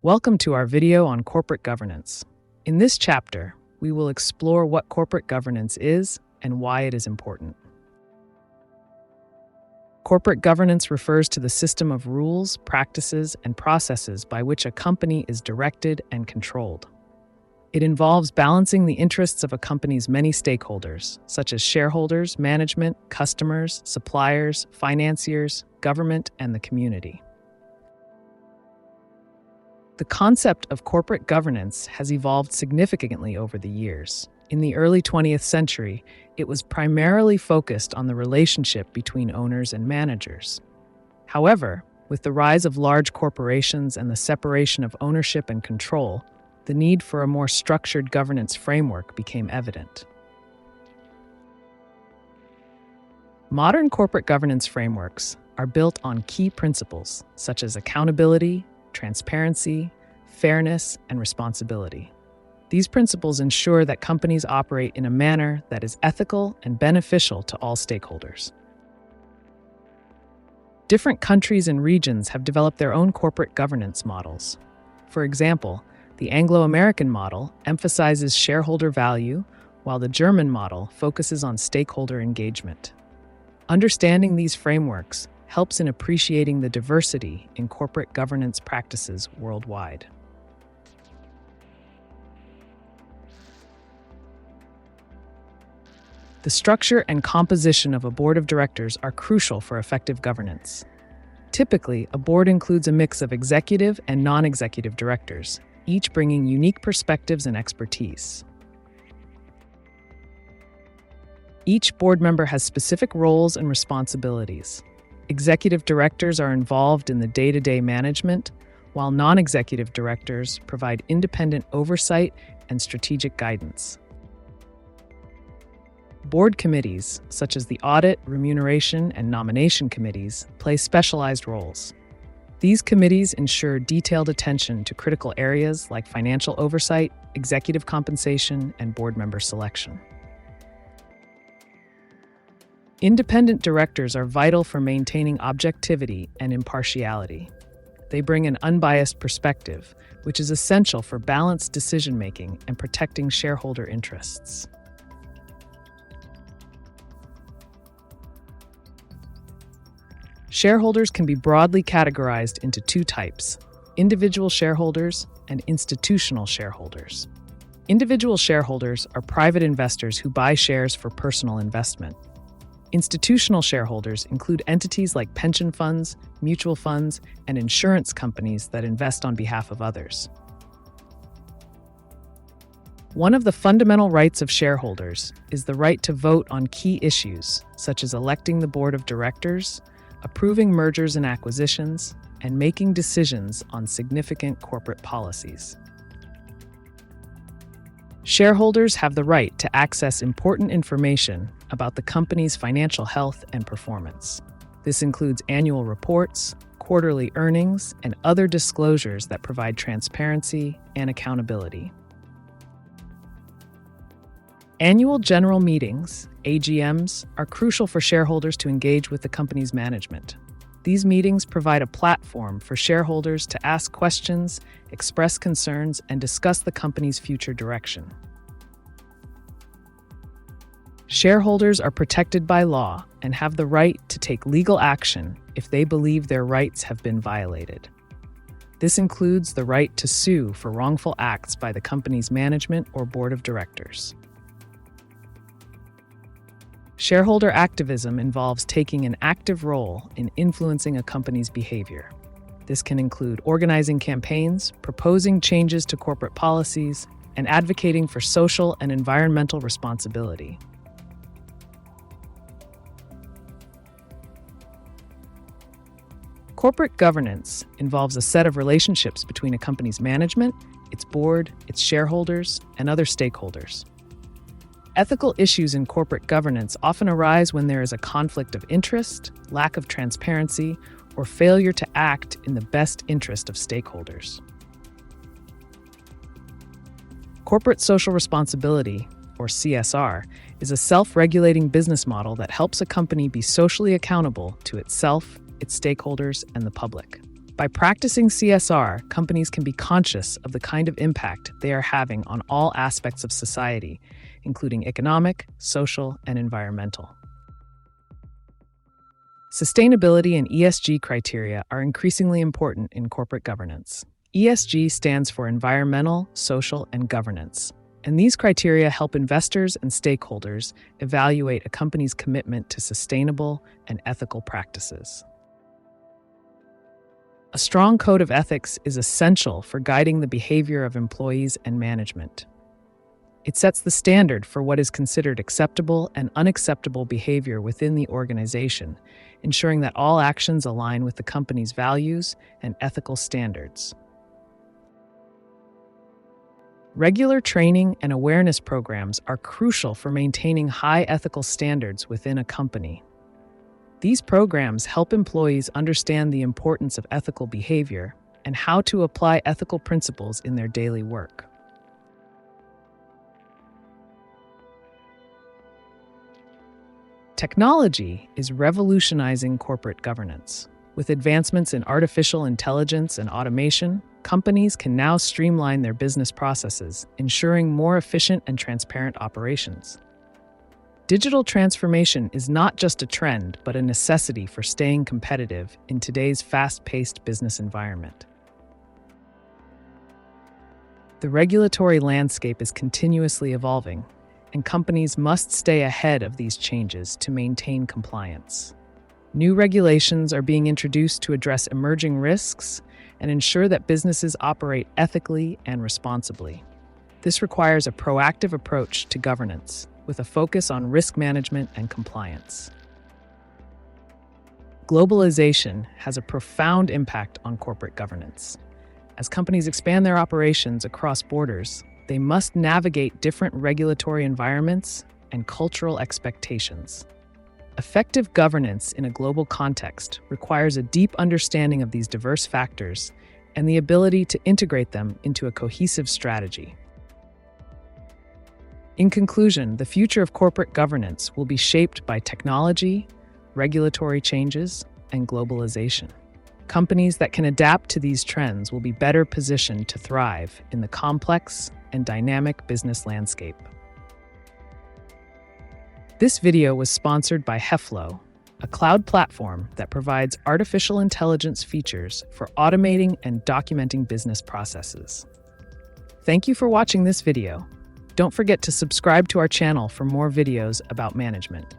Welcome to our video on corporate governance. In this chapter, we will explore what corporate governance is and why it is important. Corporate governance refers to the system of rules, practices, and processes by which a company is directed and controlled. It involves balancing the interests of a company's many stakeholders, such as shareholders, management, customers, suppliers, financiers, government, and the community. The concept of corporate governance has evolved significantly over the years. In the early 20th century, it was primarily focused on the relationship between owners and managers. However, with the rise of large corporations and the separation of ownership and control, the need for a more structured governance framework became evident. Modern corporate governance frameworks are built on key principles such as accountability, transparency, fairness, and responsibility. These principles ensure that companies operate in a manner that is ethical and beneficial to all stakeholders. Different countries and regions have developed their own corporate governance models. For example, the Anglo-American model emphasizes shareholder value, while the German model focuses on stakeholder engagement. Understanding these frameworks helps in appreciating the diversity in corporate governance practices worldwide. The structure and composition of a board of directors are crucial for effective governance. Typically, a board includes a mix of executive and non-executive directors, each bringing unique perspectives and expertise. Each board member has specific roles and responsibilities. Executive directors are involved in the day-to-day management, while non-executive directors provide independent oversight and strategic guidance. Board committees, such as the Audit, Remuneration, and Nomination Committees, play specialized roles. These committees ensure detailed attention to critical areas like financial oversight, executive compensation, and board member selection. Independent directors are vital for maintaining objectivity and impartiality. They bring an unbiased perspective, which is essential for balanced decision-making and protecting shareholder interests. Shareholders can be broadly categorized into two types: individual shareholders and institutional shareholders. Individual shareholders are private investors who buy shares for personal investment. Institutional shareholders include entities like pension funds, mutual funds, and insurance companies that invest on behalf of others. One of the fundamental rights of shareholders is the right to vote on key issues, such as electing the board of directors, approving mergers and acquisitions, and making decisions on significant corporate policies. Shareholders have the right to access important information about the company's financial health and performance. This includes annual reports, quarterly earnings, and other disclosures that provide transparency and accountability. Annual general meetings, AGMs, are crucial for shareholders to engage with the company's management. These meetings provide a platform for shareholders to ask questions, express concerns, and discuss the company's future direction. Shareholders are protected by law and have the right to take legal action if they believe their rights have been violated. This includes the right to sue for wrongful acts by the company's management or board of directors. Shareholder activism involves taking an active role in influencing a company's behavior. This can include organizing campaigns, proposing changes to corporate policies, and advocating for social and environmental responsibility. Corporate governance involves a set of relationships between a company's management, its board, its shareholders, and other stakeholders. Ethical issues in corporate governance often arise when there is a conflict of interest, lack of transparency, or failure to act in the best interest of stakeholders. Corporate social responsibility, or CSR, is a self-regulating business model that helps a company be socially accountable to itself, its stakeholders, and the public. By practicing CSR, companies can be conscious of the kind of impact they are having on all aspects of society, including economic, social, and environmental. Sustainability and ESG criteria are increasingly important in corporate governance. ESG stands for environmental, social, and governance, and these criteria help investors and stakeholders evaluate a company's commitment to sustainable and ethical practices. A strong code of ethics is essential for guiding the behavior of employees and management. It sets the standard for what is considered acceptable and unacceptable behavior within the organization, ensuring that all actions align with the company's values and ethical standards. Regular training and awareness programs are crucial for maintaining high ethical standards within a company. These programs help employees understand the importance of ethical behavior and how to apply ethical principles in their daily work. Technology is revolutionizing corporate governance. With advancements in artificial intelligence and automation, companies can now streamline their business processes, ensuring more efficient and transparent operations. Digital transformation is not just a trend, but a necessity for staying competitive in today's fast-paced business environment. The regulatory landscape is continuously evolving, and companies must stay ahead of these changes to maintain compliance. New regulations are being introduced to address emerging risks and ensure that businesses operate ethically and responsibly. This requires a proactive approach to governance, with a focus on risk management and compliance. Globalization has a profound impact on corporate governance. As companies expand their operations across borders, they must navigate different regulatory environments and cultural expectations. Effective governance in a global context requires a deep understanding of these diverse factors and the ability to integrate them into a cohesive strategy. In conclusion, the future of corporate governance will be shaped by technology, regulatory changes, and globalization. Companies that can adapt to these trends will be better positioned to thrive in the complex and dynamic business landscape. This video was sponsored by HEFLO, a cloud platform that provides artificial intelligence features for automating and documenting business processes. Thank you for watching this video. Don't forget to subscribe to our channel for more videos about management.